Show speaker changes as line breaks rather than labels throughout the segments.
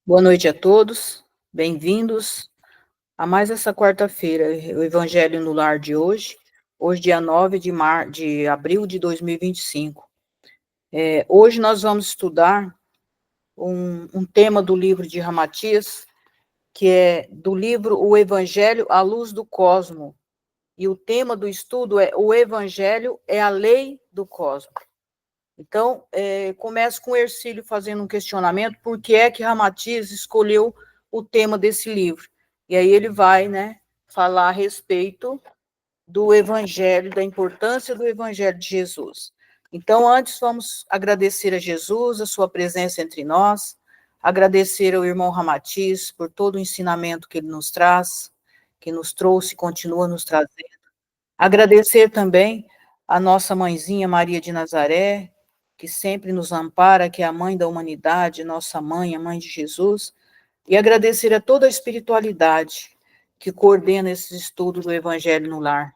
Boa noite a todos, bem-vindos a mais essa quarta-feira, o Evangelho no Lar de hoje, dia 9 de abril de 2025. Hoje nós vamos estudar um tema do livro de Ramatias, que é do livro O Evangelho à Luz do Cosmo, e o tema do estudo é O Evangelho é a Lei do Cosmo. Então, começo com o Hercílio fazendo um questionamento, por que é que Ramatias escolheu o tema desse livro? E aí ele vai, falar a respeito do Evangelho, da importância do Evangelho de Jesus. Então, antes, vamos agradecer a Jesus, a sua presença entre nós, agradecer ao irmão Ramatias por todo o ensinamento que ele nos traz, que nos trouxe e continua nos trazendo. Agradecer também a nossa mãezinha Maria de Nazaré, que sempre nos ampara, que é a mãe da humanidade, nossa mãe, a mãe de Jesus, e agradecer a toda a espiritualidade que coordena esses estudos do Evangelho no Lar,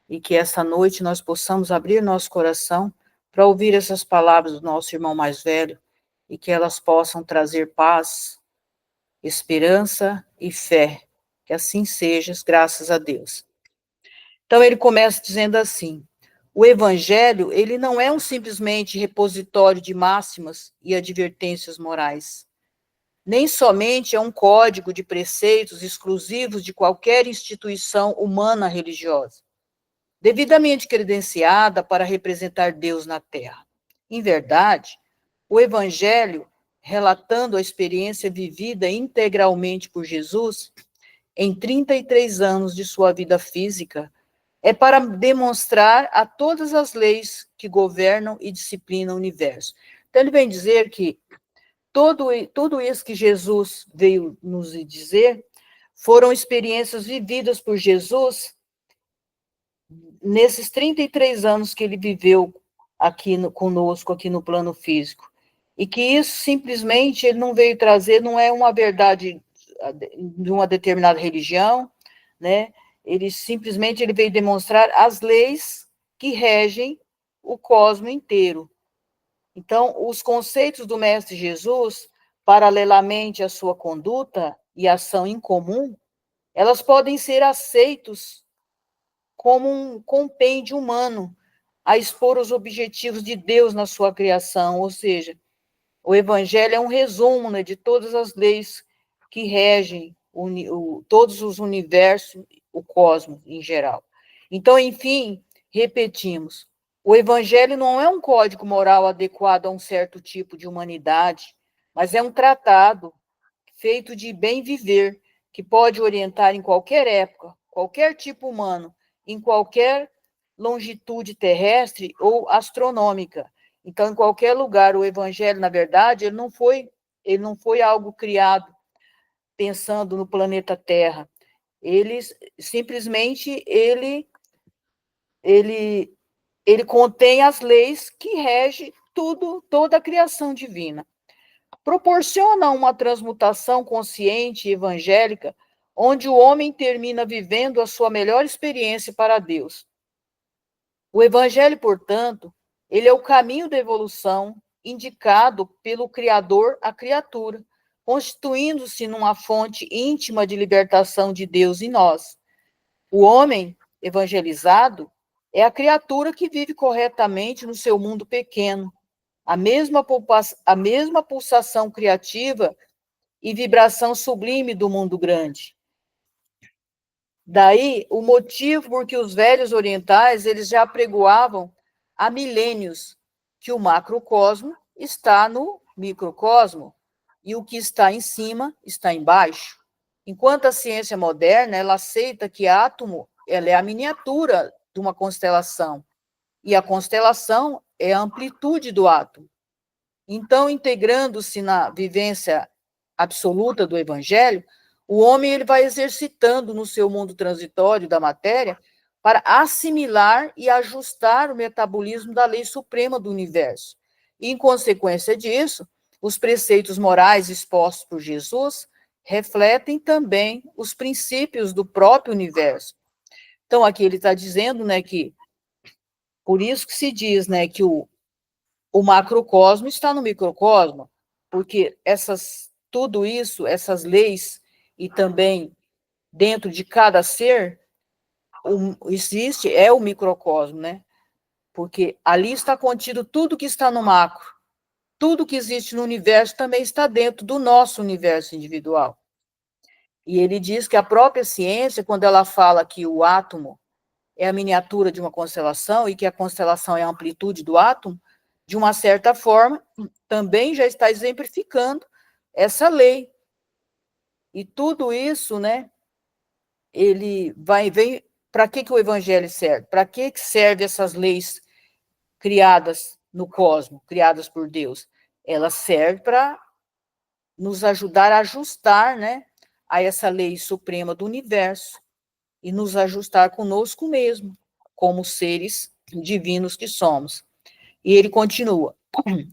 e que essa noite nós possamos abrir nosso coração para ouvir essas palavras do nosso irmão mais velho, e que elas possam trazer paz, esperança e fé. Que assim seja, graças a Deus. Então ele começa dizendo assim: o evangelho, ele não é simplesmente repositório de máximas e advertências morais, nem somente é um código de preceitos exclusivos de qualquer instituição humana religiosa, devidamente credenciada para representar Deus na Terra. Em verdade, o evangelho, relatando a experiência vivida integralmente por Jesus em 33 anos de sua vida física, é para demonstrar a todas as leis que governam e disciplinam o universo. Então, ele vem dizer que tudo isso que Jesus veio nos dizer foram experiências vividas por Jesus nesses 33 anos que ele viveu conosco, aqui no plano físico. E que isso simplesmente ele não veio trazer, não é uma verdade de uma determinada religião, né? Ele veio demonstrar as leis que regem o cosmo inteiro. Então, os conceitos do Mestre Jesus, paralelamente à sua conduta e ação em comum, elas podem ser aceitos como um compêndio humano a expor os objetivos de Deus na sua criação, ou seja, o Evangelho é um resumo, né, de todas as leis que regem todos os universos, o cosmos em geral. Então, enfim, repetimos, o Evangelho não é um código moral adequado a um certo tipo de humanidade, mas é um tratado feito de bem viver, que pode orientar em qualquer época, qualquer tipo humano, em qualquer longitude terrestre ou astronômica. Então, em qualquer lugar, o evangelho, na verdade, ele não foi algo criado pensando no planeta Terra. Ele simplesmente ele ele contém as leis que regem toda a criação divina. Proporciona uma transmutação consciente e evangélica, onde o homem termina vivendo a sua melhor experiência para Deus. O evangelho, portanto, ele é o caminho da evolução indicado pelo Criador à criatura, constituindo-se numa fonte íntima de libertação de Deus em nós. O homem evangelizado é a criatura que vive corretamente no seu mundo pequeno, a mesma pulsação criativa e vibração sublime do mundo grande. Daí, o motivo por que os velhos orientais, eles já apregoavam há milênios que o macrocosmo está no microcosmo e o que está em cima está embaixo. Enquanto a ciência moderna, ela aceita que átomo, ela é a miniatura de uma constelação e a constelação é a amplitude do átomo. Então, integrando-se na vivência absoluta do evangelho, o homem ele vai exercitando no seu mundo transitório da matéria para assimilar e ajustar o metabolismo da lei suprema do universo. E, em consequência disso, os preceitos morais expostos por Jesus refletem também os princípios do próprio universo. Então, aqui ele está dizendo, né, que por isso que se diz, né, que o macrocosmo está no microcosmo, porque tudo isso, essas leis, e também dentro de cada ser, existe, é o microcosmo, né? Porque ali está contido tudo que está no macro. Tudo que existe no universo também está dentro do nosso universo individual. E ele diz que a própria ciência, quando ela fala que o átomo é a miniatura de uma constelação e que a constelação é a amplitude do átomo, de uma certa forma, também já está exemplificando essa lei. E tudo isso, né, ele vem, para que o evangelho serve? Para que serve essas leis criadas no cosmos, criadas por Deus? Elas servem para nos ajudar a ajustar, né, a essa lei suprema do universo e nos ajustar conosco mesmo, como seres divinos que somos. E ele continua: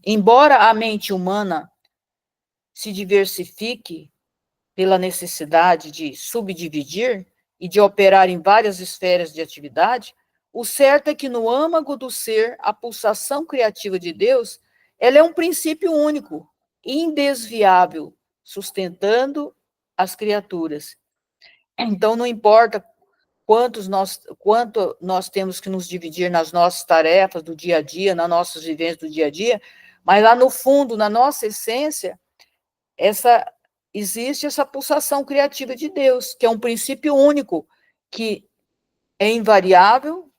embora a mente humana se diversifique pela necessidade de subdividir e de operar em várias esferas de atividade, o certo é que no âmago do ser, a pulsação criativa de Deus, ela é um princípio único, indesviável, sustentando as criaturas. Então, não importa quanto nós temos que nos dividir nas nossas tarefas do dia a dia, nas nossas vivências do dia a dia, mas lá no fundo, na nossa essência, existe essa pulsação criativa de Deus, que é um princípio único, que é invariável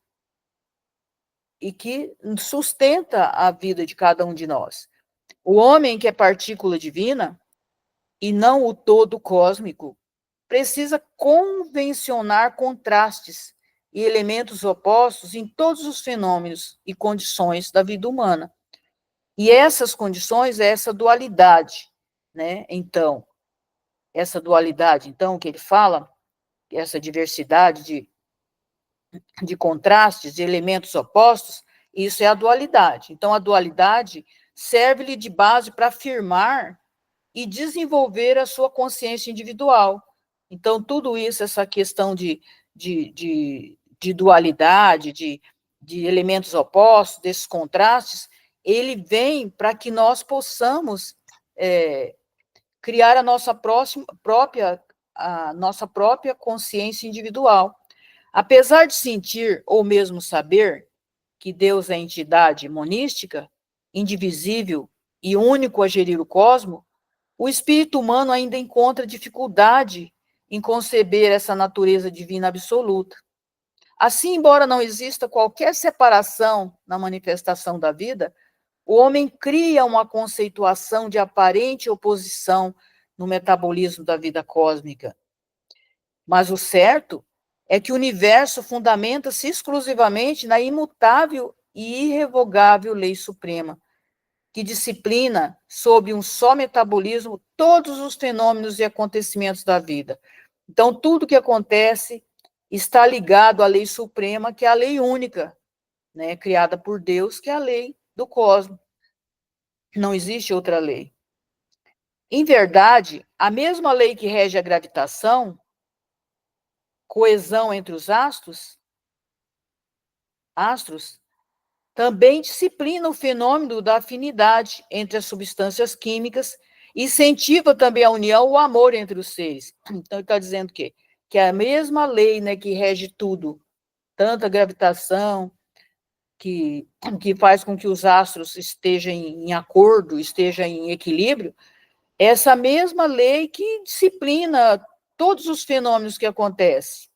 e que sustenta a vida de cada um de nós. O homem, que é partícula divina, e não o todo cósmico, precisa convencionar contrastes e elementos opostos em todos os fenômenos e condições da vida humana. E essas condições é essa dualidade, né? Então, essa dualidade, então, que ele fala, essa diversidade de contrastes, de elementos opostos, isso é a dualidade. Então, a dualidade serve-lhe de base para afirmar e desenvolver a sua consciência individual. Então, tudo isso, essa questão de dualidade, de elementos opostos, desses contrastes, ele vem para que nós possamos criar a nossa própria consciência individual. Apesar de sentir ou mesmo saber que Deus é entidade monística, indivisível e único a gerir o cosmos, o espírito humano ainda encontra dificuldade em conceber essa natureza divina absoluta. Assim, embora não exista qualquer separação na manifestação da vida, o homem cria uma conceituação de aparente oposição no metabolismo da vida cósmica. Mas o certo é que o universo fundamenta-se exclusivamente na imutável e irrevogável lei suprema, que disciplina, sob um só metabolismo, todos os fenômenos e acontecimentos da vida. Então, tudo que acontece está ligado à lei suprema, que é a lei única, né, criada por Deus, que é a lei do cosmos. Não existe outra lei. Em verdade, a mesma lei que rege a gravitação, coesão entre os astros, também disciplina o fenômeno da afinidade entre as substâncias químicas e incentiva também a união, o amor entre os seres. Então, ele está dizendo o quê? Que é a mesma lei, né, que rege tudo, tanto a gravitação, que faz com que os astros estejam em acordo, estejam em equilíbrio, essa mesma lei que disciplina todos os fenômenos que acontecem.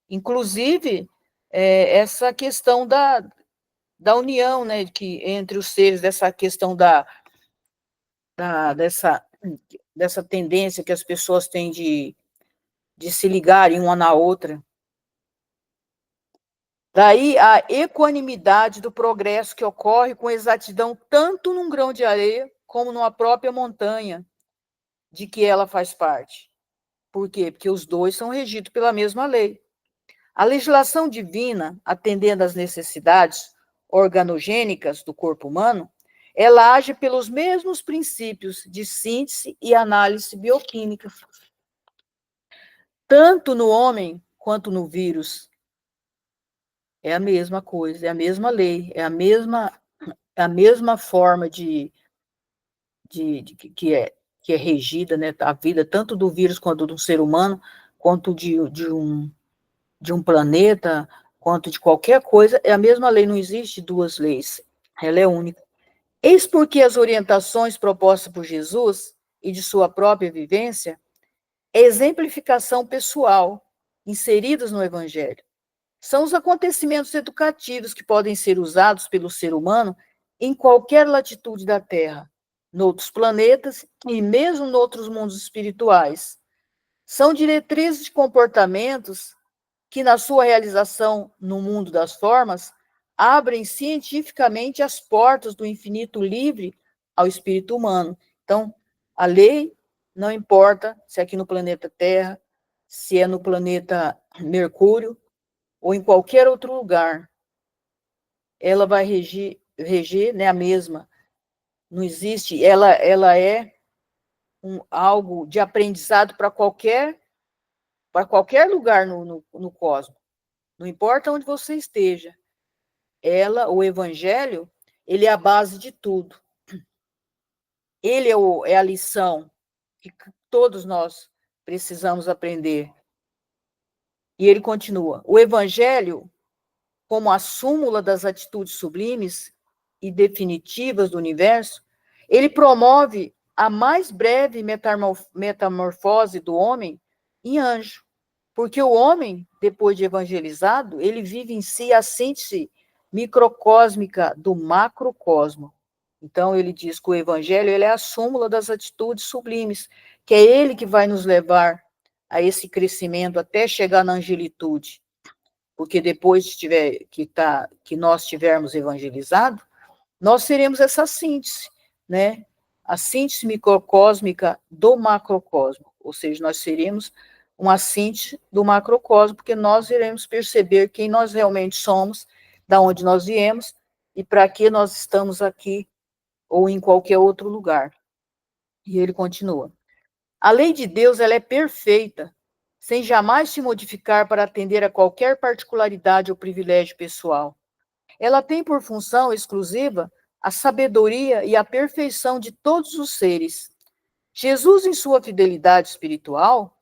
Inclusive, essa questão da união, né, entre os seres, dessa questão dessa tendência que as pessoas têm de se ligarem uma na outra. Daí a equanimidade do progresso que ocorre com exatidão tanto num grão de areia como numa própria montanha de que ela faz parte. Por quê? Porque os dois são regidos pela mesma lei. A legislação divina, atendendo às necessidades organogênicas do corpo humano, ela age pelos mesmos princípios de síntese e análise bioquímica. Tanto no homem quanto no vírus. É a mesma coisa, é a mesma lei, é a mesma forma que é. que é regida, né, a vida tanto do vírus quanto do ser humano, quanto de um planeta, quanto de qualquer coisa, é a mesma lei, não existe duas leis, ela é única. Eis porque as orientações propostas por Jesus e de sua própria vivência é exemplificação pessoal, inseridas no Evangelho. São os acontecimentos educativos que podem ser usados pelo ser humano em qualquer latitude da Terra, noutros planetas e mesmo noutros mundos espirituais. São diretrizes de comportamentos que, na sua realização no mundo das formas, abrem cientificamente as portas do infinito livre ao espírito humano. Então, a lei, não importa se é aqui no planeta Terra, se é no planeta Mercúrio, ou em qualquer outro lugar, ela vai reger, né, a mesma. Não existe, ela é algo de aprendizado para qualquer lugar no cosmos. Não importa onde você esteja. O Evangelho, ele é a base de tudo. Ele é a lição que todos nós precisamos aprender. E ele continua: o Evangelho, como a súmula das atitudes sublimes e definitivas do universo, ele promove a mais breve metamorfose do homem em anjo. Porque o homem, depois de evangelizado, ele vive em si a síntese microcósmica do macrocosmo. Então, ele diz que o evangelho ele é a súmula das atitudes sublimes, que é ele que vai nos levar a esse crescimento até chegar na angelitude. Porque depois que nós tivermos evangelizado, nós seremos essa síntese, né? A síntese microcósmica do macrocosmo, ou seja, nós seremos uma síntese do macrocosmo, porque nós iremos perceber quem nós realmente somos, da onde nós viemos e para que nós estamos aqui ou em qualquer outro lugar. E ele continua: a lei de Deus ela é perfeita, sem jamais se modificar para atender a qualquer particularidade ou privilégio pessoal. Ela tem por função exclusiva a sabedoria e a perfeição de todos os seres. Jesus, em sua fidelidade espiritual,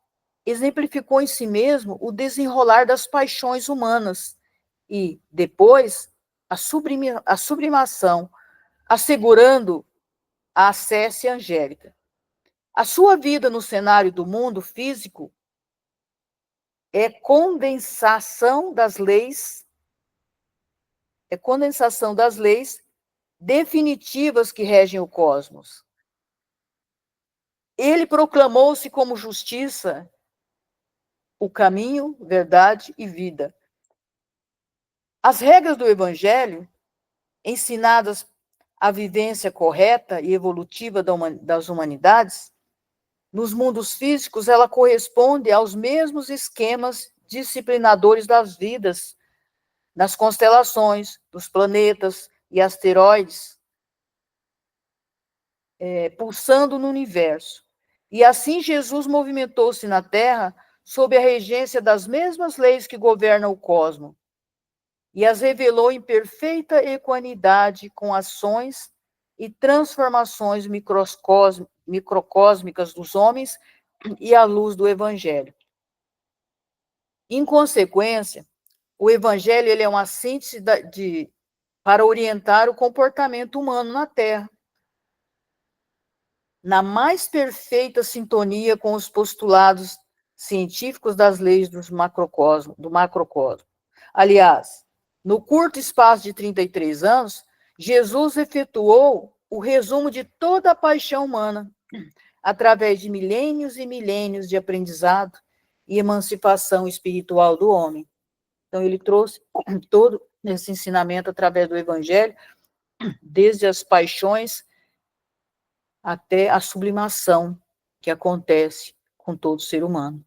exemplificou em si mesmo o desenrolar das paixões humanas e, depois, a sublimação, assegurando a acesse angélica. A sua vida no cenário do mundo físico é condensação das leis definitivas que regem o cosmos. Ele proclamou-se como justiça, o caminho, verdade e vida. As regras do Evangelho, ensinadas à vivência correta e evolutiva das humanidades, nos mundos físicos, ela corresponde aos mesmos esquemas disciplinadores das vidas, nas constelações, dos planetas e asteroides, pulsando no universo. E assim Jesus movimentou-se na Terra sob a regência das mesmas leis que governam o cosmos, e as revelou em perfeita equanimidade com ações e transformações microcósmicas dos homens e à luz do Evangelho. Em consequência, o Evangelho ele é uma síntese para orientar o comportamento humano na Terra, na mais perfeita sintonia com os postulados científicos das leis do macrocosmo. Aliás, no curto espaço de 33 anos, Jesus efetuou o resumo de toda a paixão humana, através de milênios e milênios de aprendizado e emancipação espiritual do homem. Então, ele trouxe todo esse ensinamento através do Evangelho, desde as paixões até a sublimação que acontece com todo ser humano.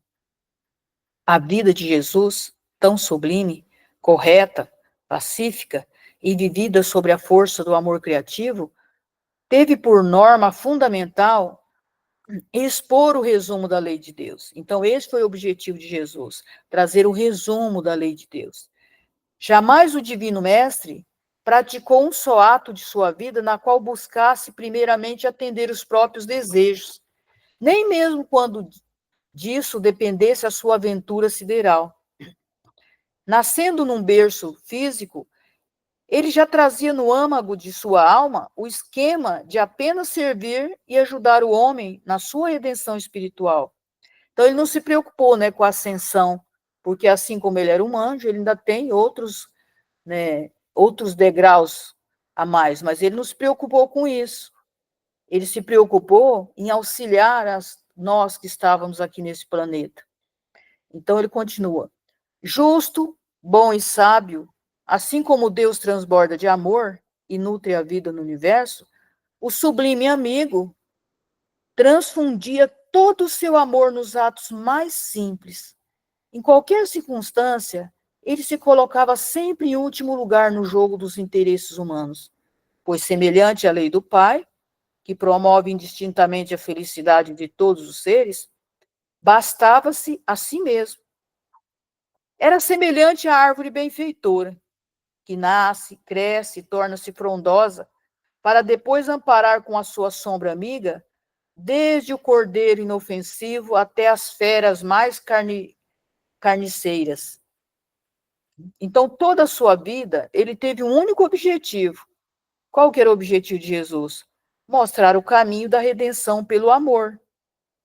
A vida de Jesus, tão sublime, correta, pacífica e vivida sobre a força do amor criativo, teve por norma fundamental expor o resumo da lei de Deus. Então, esse foi o objetivo de Jesus, trazer o resumo da lei de Deus. Jamais o Divino Mestre praticou um só ato de sua vida na qual buscasse primeiramente atender os próprios desejos, nem mesmo quando disso dependesse a sua aventura sideral. Nascendo num berço físico, ele já trazia no âmago de sua alma o esquema de apenas servir e ajudar o homem na sua redenção espiritual. Então, ele não se preocupou, né, com a ascensão, porque assim como ele era um anjo, ele ainda tem outros, né, outros degraus a mais, mas ele não se preocupou com isso. Ele se preocupou em auxiliar nós que estávamos aqui nesse planeta. Então, ele continua: justo, bom e sábio, assim como Deus transborda de amor e nutre a vida no universo, o sublime amigo transfundia todo o seu amor nos atos mais simples. Em qualquer circunstância, ele se colocava sempre em último lugar no jogo dos interesses humanos, pois, semelhante à lei do Pai, que promove indistintamente a felicidade de todos os seres, bastava-se a si mesmo. Era semelhante à árvore benfeitora, que nasce, cresce e torna-se frondosa, para depois amparar com a sua sombra amiga, desde o cordeiro inofensivo até as feras mais carniceiras. Então, toda a sua vida, ele teve um único objetivo. Qual que era o objetivo de Jesus? Mostrar o caminho da redenção pelo amor,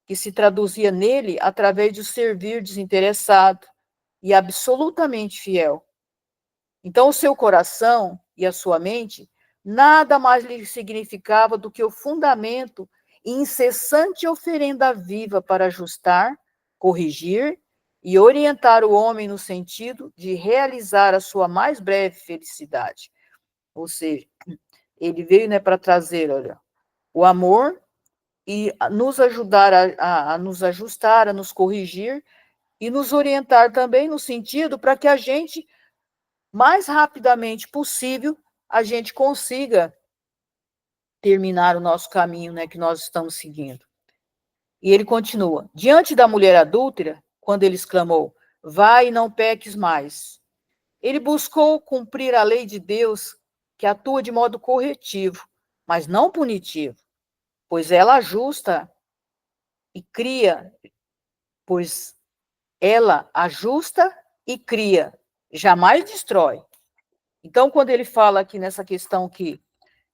que se traduzia nele através de servir desinteressado e absolutamente fiel. Então, o seu coração e a sua mente nada mais lhe significava do que o fundamento e incessante oferenda viva para ajustar, corrigir e orientar o homem no sentido de realizar a sua mais breve felicidade. Ou seja, ele veio, né, para trazer, olha, o amor e nos ajudar a nos ajustar, a nos corrigir e nos orientar também no sentido para que a gente, mais rapidamente possível, a gente consiga terminar o nosso caminho, né, que nós estamos seguindo. E ele continua: diante da mulher adúltera, quando ele exclamou: vai e não peques mais, ele buscou cumprir a lei de Deus, que atua de modo corretivo, mas não punitivo, pois ela ajusta e cria, pois ela ajusta e cria, jamais destrói. Então, quando ele fala aqui nessa questão que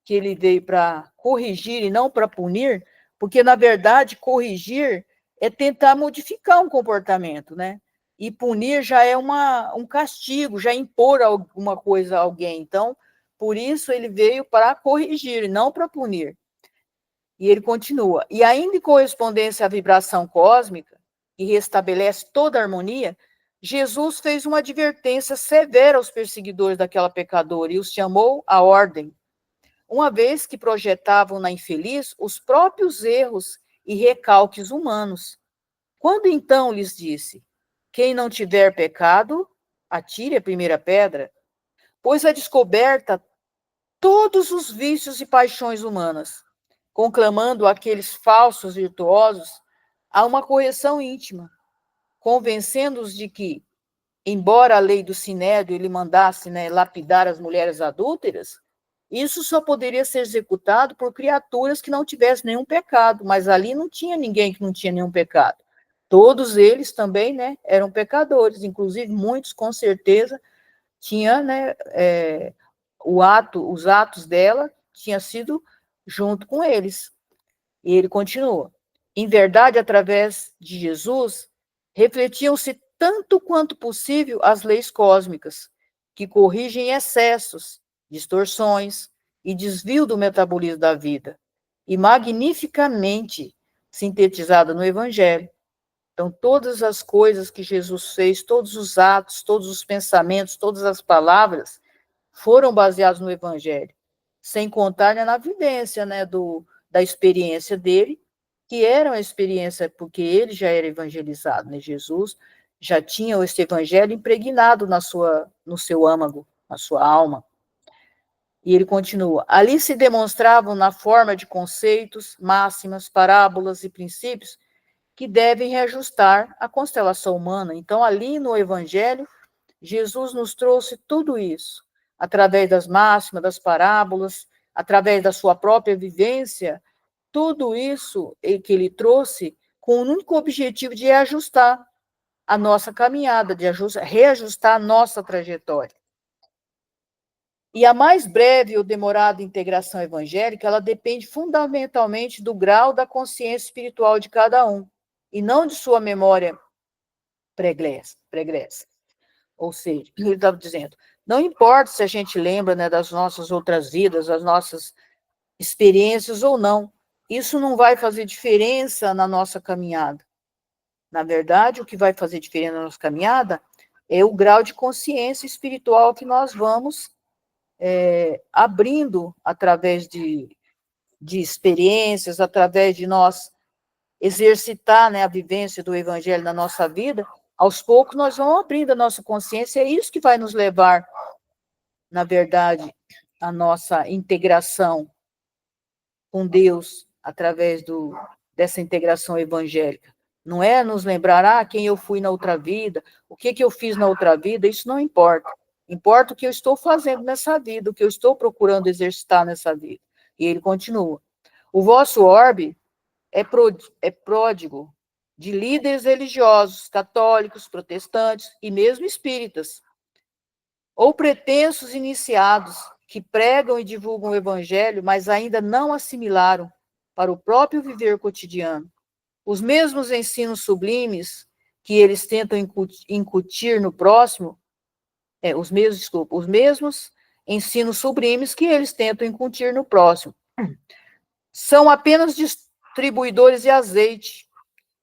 ele veio para corrigir e não para punir, porque, na verdade, corrigir é tentar modificar um comportamento, né? E punir já é um castigo, já impor alguma coisa a alguém. Então, por isso ele veio para corrigir, não para punir. E ele continua: e ainda em correspondência à vibração cósmica, que restabelece toda a harmonia, Jesus fez uma advertência severa aos perseguidores daquela pecadora e os chamou à ordem, uma vez que projetavam na infeliz os próprios erros e recalques humanos. Quando então lhes disse: quem não tiver pecado, atire a primeira pedra, pois a descoberta todos os vícios e paixões humanas, conclamando aqueles falsos virtuosos a uma correção íntima, convencendo-os de que, embora a lei do sinédrio lhe mandasse, né, lapidar as mulheres adúlteras, isso só poderia ser executado por criaturas que não tivessem nenhum pecado, mas ali não tinha ninguém que não tinha nenhum pecado. Todos eles também, né, eram pecadores, inclusive muitos, com certeza, tinham, né, os atos dela tinha sido junto com eles. E ele continua: em verdade, através de Jesus, refletiam-se tanto quanto possível as leis cósmicas, que corrigem excessos, distorções e desvio do metabolismo da vida, e magnificamente sintetizada no Evangelho. Então, todas as coisas que Jesus fez, todos os atos, todos os pensamentos, todas as palavras, foram baseados no Evangelho, sem contar, né, na vivência, né, da experiência dele, que era uma experiência, porque ele já era evangelizado, né? Jesus já tinha esse Evangelho impregnado no seu âmago, na sua alma. E ele continua: ali se demonstravam na forma de conceitos, máximas, parábolas e princípios que devem reajustar a constelação humana. Então, ali no Evangelho, Jesus nos trouxe tudo isso, através das máximas, das parábolas, através da sua própria vivência tudo isso que ele trouxe com o único objetivo de ajustar a nossa caminhada, de reajustar a nossa trajetória. E a mais breve ou demorada integração evangélica, ela depende fundamentalmente do grau da consciência espiritual de cada um, e não de sua memória pregressa. Ou seja, ele estava dizendo, não importa se a gente lembra, né, das nossas outras vidas, das nossas experiências ou não, isso não vai fazer diferença na nossa caminhada. Na verdade, o que vai fazer diferença na nossa caminhada é o grau de consciência espiritual que nós vamos abrindo através de experiências, através de nós exercitar, né, a vivência do evangelho na nossa vida. Aos poucos nós vamos abrindo a nossa consciência, é isso que vai nos levar, na verdade, à nossa integração com Deus, através dessa integração evangélica. Não é nos lembrar, quem eu fui na outra vida, o que eu fiz na outra vida, isso não importa. Importa o que eu estou fazendo nessa vida, o que eu estou procurando exercitar nessa vida. E ele continua. O vosso orbe é pródigo de líderes religiosos, católicos, protestantes e mesmo espíritas, ou pretensos iniciados que pregam e divulgam o evangelho, mas ainda não assimilaram para o próprio viver cotidiano os mesmos ensinos sublimes que eles tentam incutir no próximo, os mesmos ensinos sublimes que eles tentam incutir no próximo, são apenas distribuidores de azeite,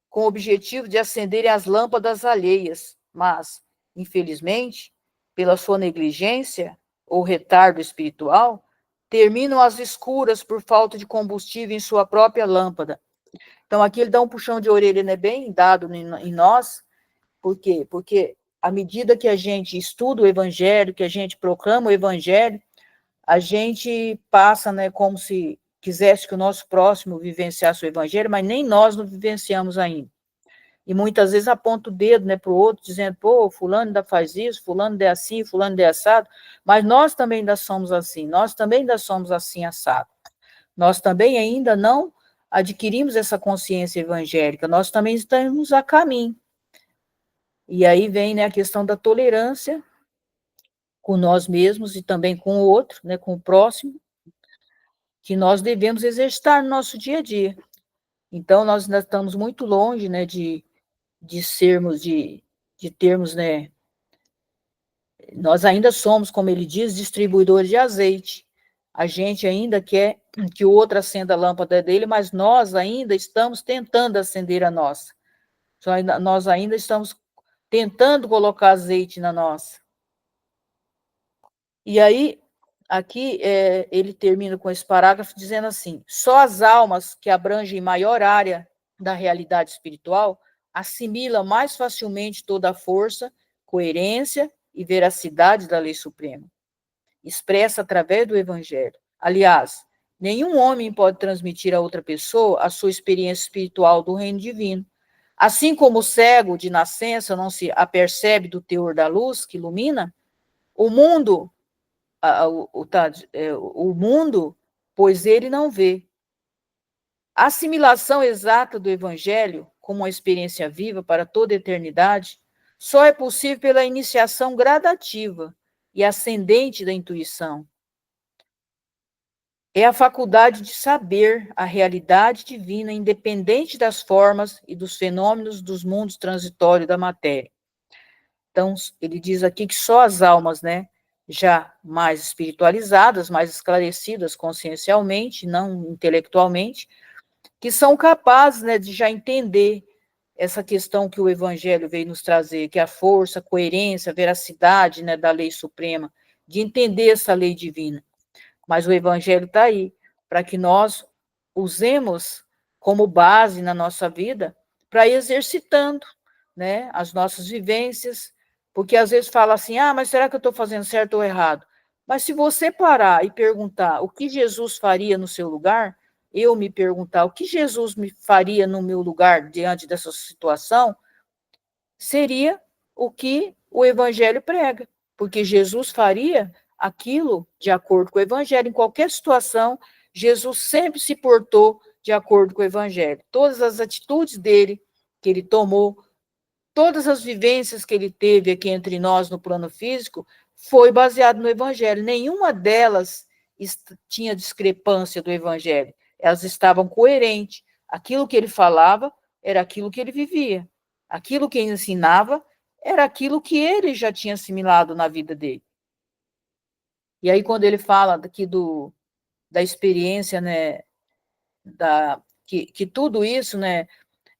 com o objetivo de acenderem as lâmpadas alheias, mas, infelizmente, pela sua negligência ou retardo espiritual, terminam às escuras por falta de combustível em sua própria lâmpada. Então, aqui ele dá um puxão de orelha, né, bem dado em nós. Por quê? Porque à medida que a gente estuda o evangelho, que a gente proclama o evangelho, a gente passa, né, como se quisesse que o nosso próximo vivenciasse o evangelho, mas nem nós não vivenciamos ainda. E muitas vezes aponta o dedo, né, para o outro, dizendo, pô, fulano ainda faz isso, fulano é assim, fulano é assado, mas nós também ainda somos assim, nós também ainda somos assim assado. Nós também ainda não adquirimos essa consciência evangélica, nós também estamos a caminho. E aí vem, né, a questão da tolerância com nós mesmos e também com o outro, né, com o próximo, que nós devemos exercitar no nosso dia a dia. Então, nós ainda estamos muito longe, né, de termos, né, nós ainda somos, como ele diz, distribuidores de azeite. A gente ainda quer que o outro acenda a lâmpada dele, mas nós ainda estamos tentando acender a nossa. Nós ainda estamos tentando colocar azeite na nossa. E aí, aqui, ele termina com esse parágrafo dizendo assim, só as almas que abrangem maior área da realidade espiritual assimilam mais facilmente toda a força, coerência e veracidade da lei suprema, expressa através do evangelho. Aliás, nenhum homem pode transmitir a outra pessoa a sua experiência espiritual do reino divino. Assim como o cego de nascença não se apercebe do teor da luz que ilumina, o mundo, o mundo, pois ele não vê. A assimilação exata do evangelho, como uma experiência viva para toda a eternidade, só é possível pela iniciação gradativa e ascendente da intuição. É a faculdade de saber a realidade divina, independente das formas e dos fenômenos dos mundos transitórios da matéria. Então, ele diz aqui que só as almas, né, já mais espiritualizadas, mais esclarecidas consciencialmente, não intelectualmente, que são capazes, né, de já entender essa questão que o Evangelho veio nos trazer, que é a força, a coerência, a veracidade, né, da lei suprema, de entender essa lei divina. Mas o Evangelho está aí, para que nós usemos como base na nossa vida, para ir exercitando, né, as nossas vivências, porque às vezes fala assim, mas será que eu estou fazendo certo ou errado? Mas se você parar e perguntar o que Jesus faria no seu lugar, eu me perguntar o que Jesus me faria no meu lugar diante dessa situação, seria o que o Evangelho prega, porque Jesus faria aquilo de acordo com o Evangelho. Em qualquer situação, Jesus sempre se portou de acordo com o Evangelho. Todas as atitudes dele, que ele tomou, todas as vivências que ele teve aqui entre nós no plano físico, foi baseado no Evangelho. Nenhuma delas tinha discrepância do Evangelho. Elas estavam coerentes. Aquilo que ele falava era aquilo que ele vivia. Aquilo que ele ensinava era aquilo que ele já tinha assimilado na vida dele. E aí, quando ele fala aqui da experiência, né, que tudo isso, né,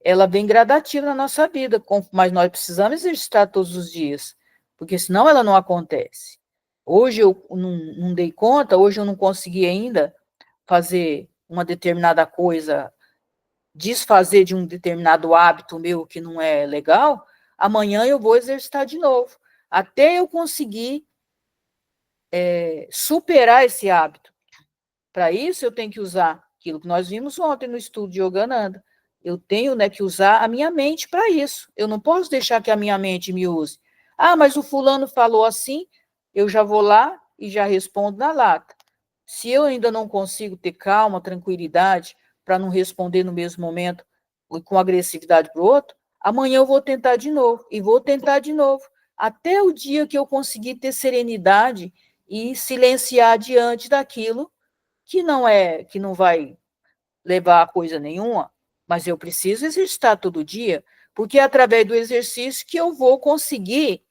ela vem gradativa na nossa vida, mas nós precisamos exercitar todos os dias, porque senão ela não acontece. Hoje eu não dei conta, hoje eu não consegui ainda fazer uma determinada coisa, desfazer de um determinado hábito meu que não é legal, amanhã eu vou exercitar de novo, até eu conseguir superar esse hábito. Para isso, eu tenho que usar aquilo que nós vimos ontem no estudo de Yogananda. Eu tenho, né, que usar a minha mente para isso. Eu não posso deixar que a minha mente me use. Ah, mas o fulano falou assim, eu já vou lá e já respondo na lata. Se eu ainda não consigo ter calma, tranquilidade, para não responder no mesmo momento com agressividade para o outro, amanhã eu vou tentar de novo, e vou tentar de novo, até o dia que eu conseguir ter serenidade e silenciar diante daquilo que não vai levar a coisa nenhuma, mas eu preciso exercitar todo dia, porque é através do exercício que eu vou conseguir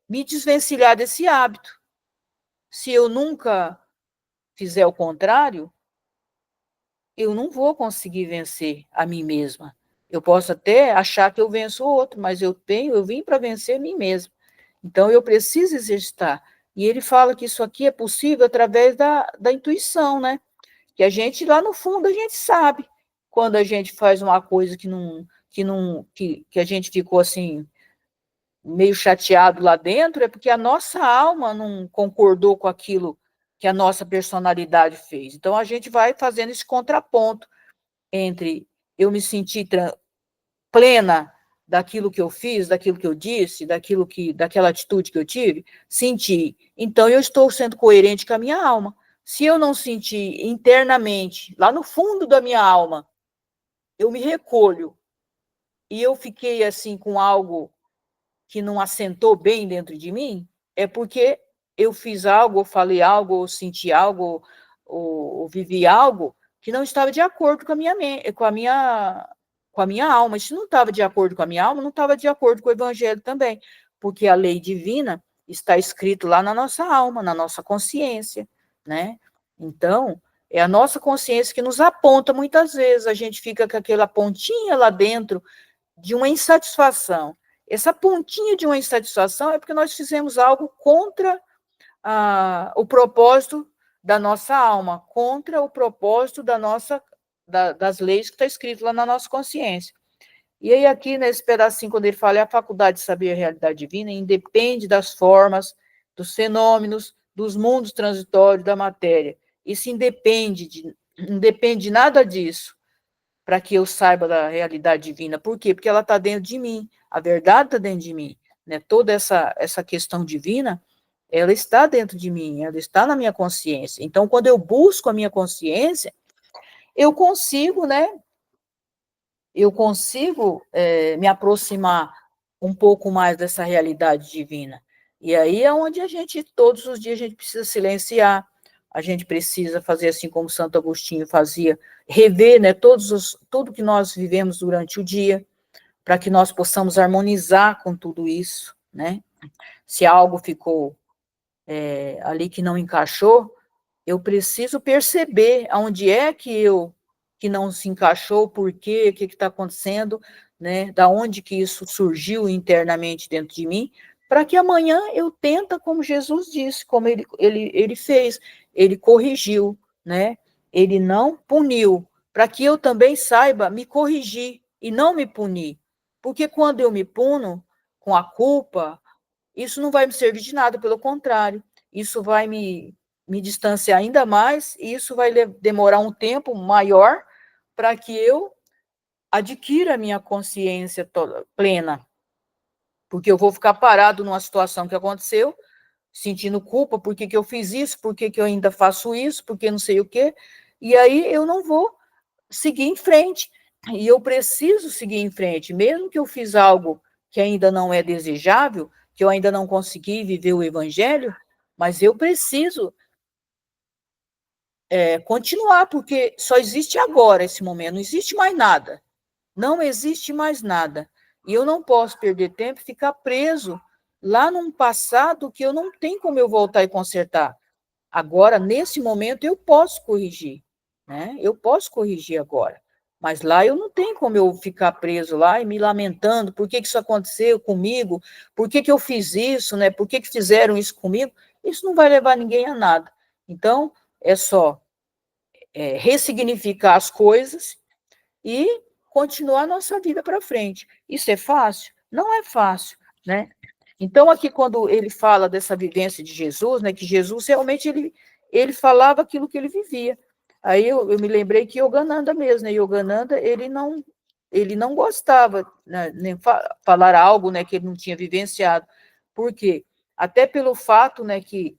me desvencilhar desse hábito. Se eu nunca fizer o contrário, eu não vou conseguir vencer a mim mesma. Eu posso até achar que eu venço o outro, mas eu vim para vencer a mim mesma. Então, eu preciso exercitar. E ele fala que isso aqui é possível através da intuição, né? Que a gente, lá no fundo, a gente sabe quando a gente faz uma coisa que a gente ficou assim, meio chateado lá dentro, é porque a nossa alma não concordou com aquilo que a nossa personalidade fez. Então, a gente vai fazendo esse contraponto entre eu me sentir plena daquilo que eu fiz, daquilo que eu disse, daquela atitude que eu tive, senti. Então, eu estou sendo coerente com a minha alma. Se eu não sentir internamente, lá no fundo da minha alma, eu me recolho e eu fiquei assim com algo que não assentou bem dentro de mim, é porque eu fiz algo, ou falei algo, ou senti algo, ou vivi algo que não estava de acordo com a minha alma. Se não estava de acordo com a minha alma, não estava de acordo com o Evangelho também, porque a lei divina está escrito lá na nossa alma, na nossa consciência, né? Então, é a nossa consciência que nos aponta muitas vezes, a gente fica com aquela pontinha lá dentro de uma insatisfação. Essa pontinha de uma insatisfação é porque nós fizemos algo contra o propósito da nossa alma, contra o propósito das leis que está escrito lá na nossa consciência. E aí aqui, nesse pedacinho, quando ele fala, é a faculdade de saber a realidade divina, independe das formas, dos fenômenos, dos mundos transitórios da matéria. Isso independe de nada disso, para que eu saiba da realidade divina. Por quê? Porque ela está dentro de mim, a verdade está dentro de mim. Né? Toda essa questão divina, ela está dentro de mim, ela está na minha consciência. Então, quando eu busco a minha consciência, eu consigo, né? Eu consigo me aproximar um pouco mais dessa realidade divina. E aí é onde todos os dias, a gente precisa silenciar, a gente precisa fazer assim como Santo Agostinho fazia, rever, né, tudo que nós vivemos durante o dia, para que nós possamos harmonizar com tudo isso, né? Se algo ficou ali que não encaixou, eu preciso perceber aonde é que não se encaixou, por quê, o que está acontecendo, né? Da onde que isso surgiu internamente dentro de mim, para que amanhã eu tenta, como Jesus disse, como ele fez, ele corrigiu, né? Ele não puniu, para que eu também saiba me corrigir e não me punir. Porque quando eu me puno com a culpa, isso não vai me servir de nada, pelo contrário, isso vai me distanciar ainda mais, e isso vai demorar um tempo maior para que eu adquira a minha consciência plena, porque eu vou ficar parado numa situação que aconteceu, sentindo culpa, por que eu fiz isso, por que eu ainda faço isso, porque não sei o quê, e aí eu não vou seguir em frente. E eu preciso seguir em frente, mesmo que eu fiz algo que ainda não é desejável, que eu ainda não consegui viver o evangelho, mas eu preciso continuar, porque só existe agora esse momento, não existe mais nada. Não existe mais nada. E eu não posso perder tempo e ficar preso lá num passado que eu não tenho como eu voltar e consertar. Agora, nesse momento, eu posso corrigir, né? Eu posso corrigir agora. Mas lá eu não tenho como eu ficar preso lá e me lamentando, por que isso aconteceu comigo, por que eu fiz isso, né? Por que fizeram isso comigo? Isso não vai levar ninguém a nada. Então, é só ressignificar as coisas e continuar a nossa vida para frente. Isso é fácil? Não é fácil, né? Então, aqui, quando ele fala dessa vivência de Jesus, né, que Jesus realmente ele falava aquilo que ele vivia. Aí eu me lembrei que Yogananda mesmo, né? Yogananda, ele não gostava, né, nem falar algo, né, que ele não tinha vivenciado. Por quê? Até pelo fato, né, que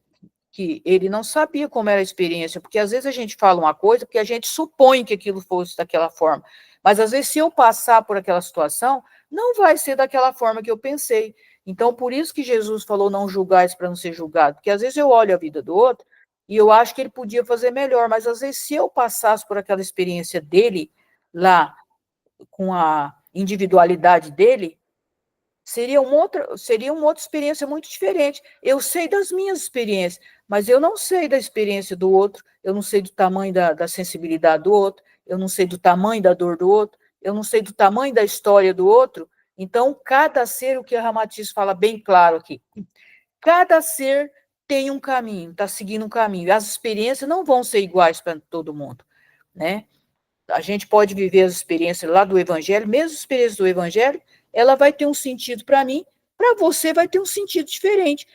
ele não sabia como era a experiência, porque às vezes a gente fala uma coisa porque a gente supõe que aquilo fosse daquela forma, mas às vezes se eu passar por aquela situação, não vai ser daquela forma que eu pensei. Então, por isso que Jesus falou não julgais para não ser julgado, porque às vezes eu olho a vida do outro e eu acho que ele podia fazer melhor, mas às vezes se eu passasse por aquela experiência dele lá, com a individualidade dele, seria uma outra experiência muito diferente. Eu sei das minhas experiências, mas eu não sei da experiência do outro, eu não sei do tamanho da sensibilidade do outro, eu não sei do tamanho da dor do outro, eu não sei do tamanho da história do outro. Então, cada ser, o que a Ramatiz fala bem claro aqui, cada ser tem um caminho, está seguindo um caminho. As experiências não vão ser iguais para todo mundo, né? A gente pode viver as experiências lá do Evangelho, mesmo as experiências do Evangelho, ela vai ter um sentido para mim, para você vai ter um sentido diferente.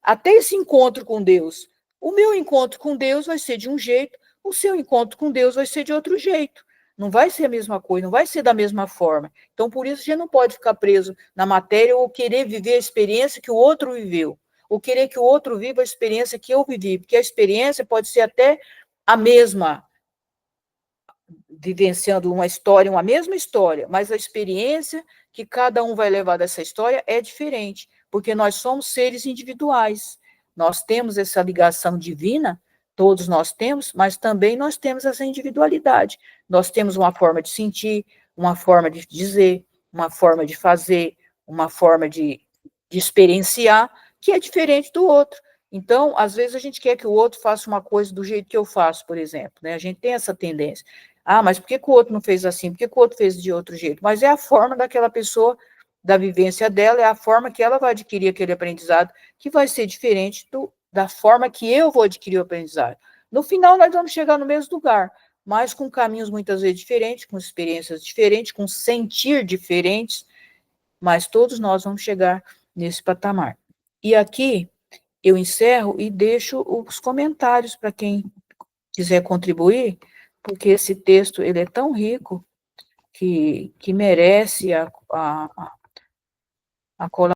Até esse encontro com Deus. O meu encontro com Deus vai ser de um jeito, o seu encontro com Deus vai ser de outro jeito. Não vai ser a mesma coisa, não vai ser da mesma forma. Então, por isso, a gente não pode ficar preso na matéria ou querer viver a experiência que o outro viveu, ou querer que o outro viva a experiência que eu vivi, porque a experiência pode ser até a mesma, vivenciando uma mesma história, mas a experiência que cada um vai levar dessa história é diferente, porque nós somos seres individuais. Nós temos essa ligação divina, todos nós temos, mas também nós temos essa individualidade. Nós temos uma forma de sentir, uma forma de dizer, uma forma de fazer, uma forma de experienciar, que é diferente do outro. Então, às vezes a gente quer que o outro faça uma coisa do jeito que eu faço, por exemplo, né? A gente tem essa tendência. Ah, mas por que o outro não fez assim? Por que o outro fez de outro jeito? Mas é a forma daquela pessoa, da vivência dela, é a forma que ela vai adquirir aquele aprendizado, que vai ser diferente da forma que eu vou adquirir o aprendizado. No final, nós vamos chegar no mesmo lugar, mas com caminhos muitas vezes diferentes, com experiências diferentes, com sentir diferentes, mas todos nós vamos chegar nesse patamar. E aqui eu encerro e deixo os comentários para quem quiser contribuir, porque esse texto ele é tão rico que merece a colaboração.